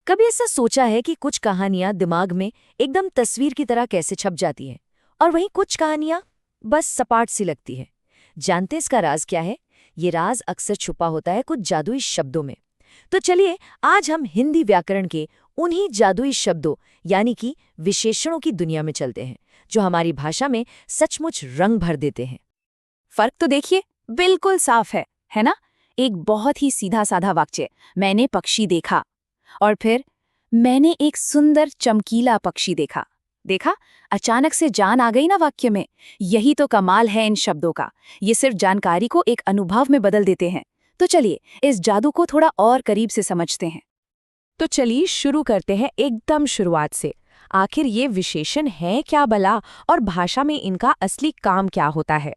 कभी ऐसा सोचा है कि कुछ कहानियां दिमाग में एकदम तस्वीर की तरह कैसे छप जाती हैं और वहीं कुछ कहानियां बस सपाट सी लगती है। जानते इसका राज क्या है? ये राज अक्सर छुपा होता है कुछ जादुई शब्दों में। तो चलिए आज हम हिंदी व्याकरण के उन्हीं जादुई शब्दों यानी कि विशेषणों की दुनिया में चलते हैं जो हमारी भाषा में सचमुच रंग भर देते हैं। फर्क तो देखिए, बिल्कुल साफ है ना? एक बहुत ही सीधा साधा वाक्य, मैंने पक्षी देखा, और फिर मैंने एक सुंदर चमकीला पक्षी देखा। देखा, अचानक से जान आ गई ना वाक्य में। यही तो कमाल है इन शब्दों का। ये सिर्फ जानकारी को एक अनुभव में बदल देते हैं। तो चलिए इस जादू को थोड़ा और करीब से समझते हैं। तो चलिए शुरू करते हैं एकदम शुरुआत से। आखिर ये विशेषण है क्या भला, और भाषा में इनका असली काम क्या होता है?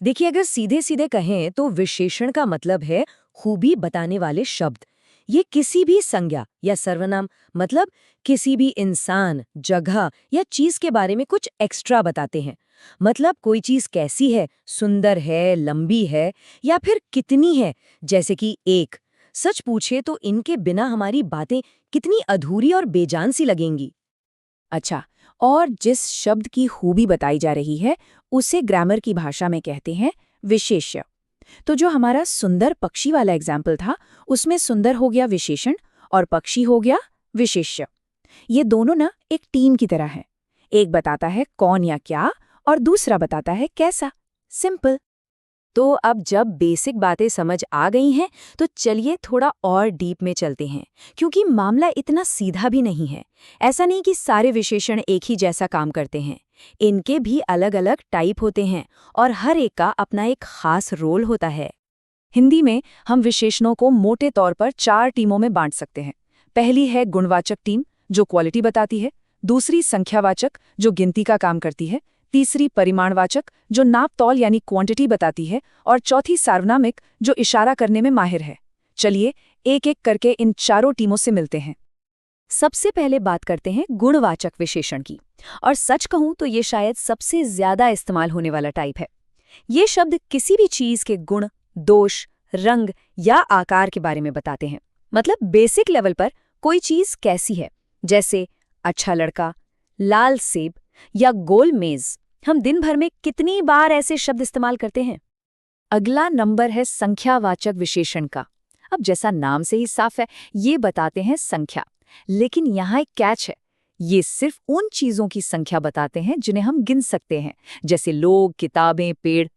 देखिए, अगर सीधे सीधे कहें तो विशेषण का मतलब है खूबी बताने वाले शब्द। ये किसी भी संज्ञा या सर्वनाम मतलब किसी भी इंसान, जगह या चीज के बारे में कुछ एक्स्ट्रा बताते हैं। मतलब कोई चीज कैसी है, सुंदर है, लंबी है या फिर कितनी है, जैसे कि एक। सच पूछे तो इनके बिना हमारी बातें कितनी अधूरी और बेजान सी लगेंगी। अच्छा, और जिस शब्द की खूबी बताई जा रही है उसे ग्रामर की भाषा में कहते हैं विशेष्य। तो जो हमारा सुंदर पक्षी वाला एग्जाम्पल था, उसमें सुंदर हो गया विशेषण और पक्षी हो गया विशेष्य। ये दोनों ना एक टीम की तरह हैं। एक बताता है कौन या क्या और दूसरा बताता है कैसा। सिंपल। तो अब जब बेसिक बातें समझ आ गई हैं तो चलिए थोड़ा और डीप में चलते हैं, क्योंकि मामला इतना सीधा भी नहीं है। ऐसा नहीं कि सारे विशेषण एक ही जैसा काम करते हैं। इनके भी अलग अलग टाइप होते हैं और हर एक का अपना एक खास रोल होता है। हिंदी में हम विशेषणों को मोटे तौर पर 4 टीमों में बांट सकते हैं। पहली है गुणवाचक टीम, जो क्वालिटी बताती है। दूसरी संख्यावाचक, जो गिनती का काम करती है। तीसरी परिमाणवाचक, जो नाप तौल यानी क्वांटिटी बताती है। और चौथी सार्वनामिक, जो इशारा करने में माहिर है। चलिए एक एक करके इन चारों टीमों से मिलते हैं। सबसे पहले बात करते हैं गुणवाचक विशेषण की। और सच कहूं तो ये शायद सबसे ज्यादा इस्तेमाल होने वाला टाइप है। ये शब्द किसी भी चीज के गुण, दोष, रंग या आकार के बारे में बताते हैं। मतलब बेसिक लेवल पर कोई चीज कैसी है, जैसे अच्छा लड़का, लाल सेब या गोल मेज। हम दिन भर में कितनी बार ऐसे शब्द इस्तेमाल करते हैं। अगला नंबर है संख्यावाचक विशेषण का। अब जैसा नाम से ही साफ है, ये बताते हैं संख्या। लेकिन यहाँ एक कैच है, ये सिर्फ उन चीजों की संख्या बताते हैं जिन्हें हम गिन सकते हैं, जैसे लोग, किताबें, पेड़।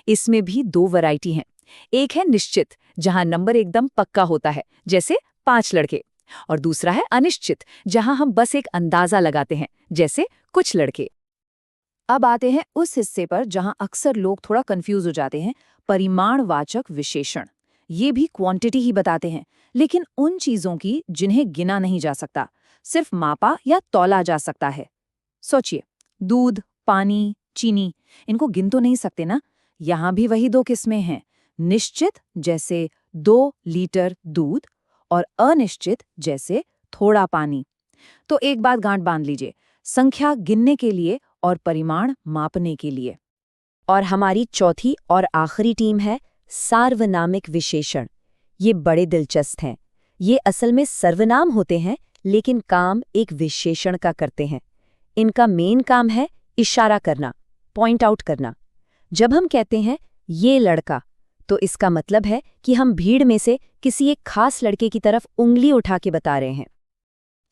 इसमें भी 2 वैरायटी हैं। एक है निश्चित, जहां नंबर एकदम पक्का होता है, जैसे 5 लड़के। और दूसरा है अनिश्चित, जहां हम बस एक अंदाजा लगाते हैं, जैसे कुछ लड़के। अब आते हैं उस हिस्से पर जहां अक्सर लोग थोड़ा कंफ्यूज हो जाते हैं, परिमाणवाचक विशेषण। ये भी क्वांटिटी ही बताते हैं, लेकिन उन चीजों की जिन्हें गिना नहीं जा सकता, सिर्फ मापा या तौला जा सकता है। सोचिए, दूध, पानी, चीनी, इनको गिन तो नहीं सकते ना। यहां भी वही 2 किस्में हैं, निश्चित जैसे 2 लीटर दूध और अनिश्चित जैसे थोड़ा पानी। तो एक बात गांठ बांध लीजिए, संख्या गिनने के लिए और परिमाण मापने के लिए। और हमारी चौथी और आखिरी टीम है सार्वनामिक विशेषण। ये बड़े दिलचस्प हैं। ये असल में सर्वनाम होते हैं, लेकिन काम एक विशेषण का करते हैं। इनका मेन काम है इशारा करना, पॉइंट आउट करना। जब हम कहते हैं ये लड़का, तो इसका मतलब है कि हम भीड़ में से किसी एक खास लड़के की तरफ उंगली उठा के बता रहे हैं।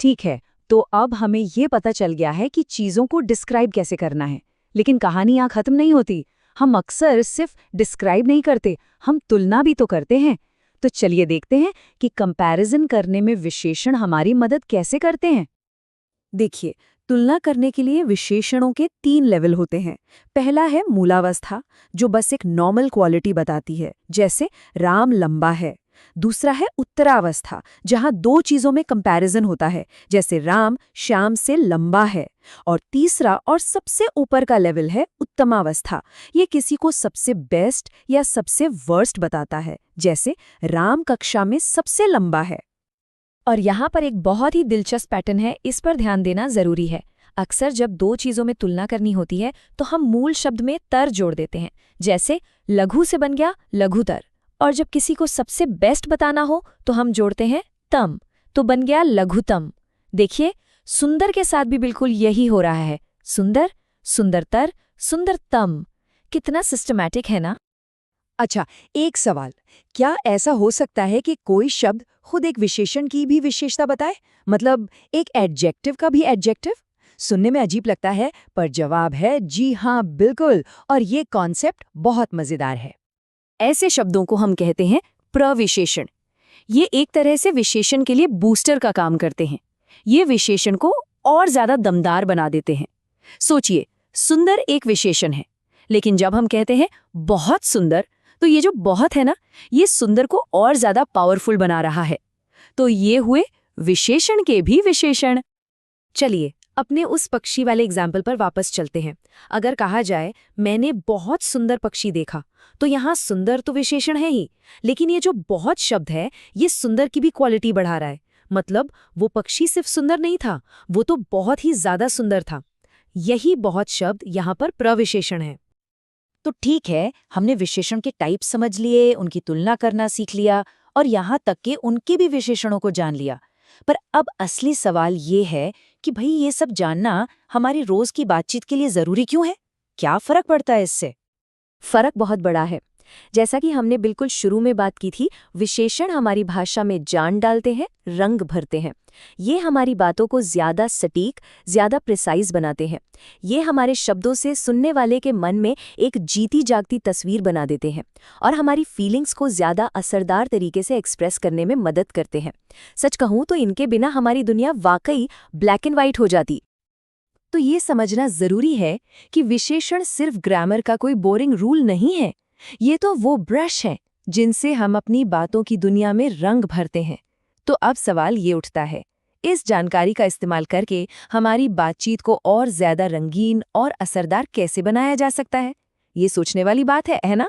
ठीक है, तो अब हमें ये पता चल गया है कि चीज़ों को डिस्क्राइब कैसे करना है। लेकिन कहानी यहाँ खत्म नहीं होती। हम अक्सर सिर्फ डिस्क्राइब नहीं करते, हम तुलना भी तो करते हैं। तो चलिए देखते हैं कि कंपैरिजन करने में विशेषण हमारी मदद कैसे करते हैं। देखिए, तुलना करने के लिए विशेषणों के 3 लेवल होते हैं। पहला है मूलावस्था, जो बस एक नॉर्मल क्वालिटी बताती है, जैसे राम लंबा है। दूसरा है उत्तरावस्था, जहां 2 चीजों में कंपैरिजन होता है, जैसे राम श्याम से लंबा है। और तीसरा और सबसे ऊपर का लेवल है उत्तमावस्था। ये किसी को सबसे बेस्ट या सबसे वर्स्ट बताता है, जैसे राम कक्षा में सबसे लंबा है। और यहाँ पर एक बहुत ही दिलचस्प पैटर्न है, इस पर ध्यान देना जरूरी है। अक्सर जब 2 चीजों में तुलना करनी होती है तो हम मूल शब्द में तर जोड़ देते हैं, जैसे लघु से बन गया लघुतर। और जब किसी को सबसे बेस्ट बताना हो तो हम जोड़ते हैं तम। तो बन गया लघुतम। देखिए, सुंदर के साथ भी बिल्कुल यही हो रहा है। सुंदर, सुंदरतर, सुंदरतम। कितना सिस्टमैटिक है ना? अच्छा, एक सवाल, क्या ऐसा हो सकता है कि कोई शब्द खुद एक विशेषण की भी विशेषता बताए? मतलब एक एडजेक्टिव का भी एडजेक्टिव? सुनने में अजीब लगता है, पर जवाब है जी हाँ, बिल्कुल। और ये कॉन्सेप्ट बहुत मजेदार है। ऐसे शब्दों को हम कहते हैं प्रविशेषण। ये एक तरह से विशेषण के लिए बूस्टर का काम करते हैं। ये विशेषण को और ज्यादा दमदार बना देते हैं। सोचिए, सुंदर एक विशेषण है, लेकिन जब हम कहते हैं बहुत सुंदर, तो ये जो बहुत है ना, ये सुंदर को और ज्यादा पावरफुल बना रहा है। तो ये हुए विशेषण के भी विशेषण। चलिए, अपने उस पक्षी वाले एग्जाम्पल पर वापस चलते हैं। अगर कहा जाए मैंने बहुत सुंदर पक्षी देखा, तो यहाँ सुंदर तो विशेषण है ही, लेकिन ये जो बहुत शब्द है, ये सुंदर की भी क्वालिटी बढ़ा रहा है। मतलब वो पक्षी सिर्फ सुंदर नहीं था, वो तो बहुत ही ज्यादा सुंदर था। यही बहुत शब्द यहाँ पर प्रविशेषण है। तो ठीक है, हमने विशेषण के टाइप समझ लिए, उनकी तुलना करना सीख लिया और यहाँ तक कि उनके भी विशेषणों को जान लिया। पर अब असली सवाल ये है कि भाई ये सब जानना हमारी रोज की बातचीत के लिए जरूरी क्यों है? क्या फर्क पड़ता है इससे? फर्क बहुत बड़ा है। जैसा कि हमने बिल्कुल शुरू में बात की थी, विशेषण हमारी भाषा में जान डालते हैं, रंग भरते हैं। ये हमारी बातों को ज्यादा सटीक, ज्यादा प्रिसाइज बनाते हैं। ये हमारे शब्दों से सुनने वाले के मन में एक जीती जागती तस्वीर बना देते हैं और हमारी फीलिंग्स को ज्यादा असरदार तरीके से एक्सप्रेस करने में मदद करते हैं। सच कहूं तो इनके बिना हमारी दुनिया वाकई ब्लैक एंड व्हाइट हो जाती। तो ये समझना जरूरी है कि विशेषण सिर्फ ग्रामर का कोई बोरिंग रूल नहीं है। ये तो वो ब्रश है जिनसे हम अपनी बातों की दुनिया में रंग भरते हैं। तो अब सवाल ये उठता है, इस जानकारी का इस्तेमाल करके हमारी बातचीत को और ज्यादा रंगीन और असरदार कैसे बनाया जा सकता है? ये सोचने वाली बात है ना?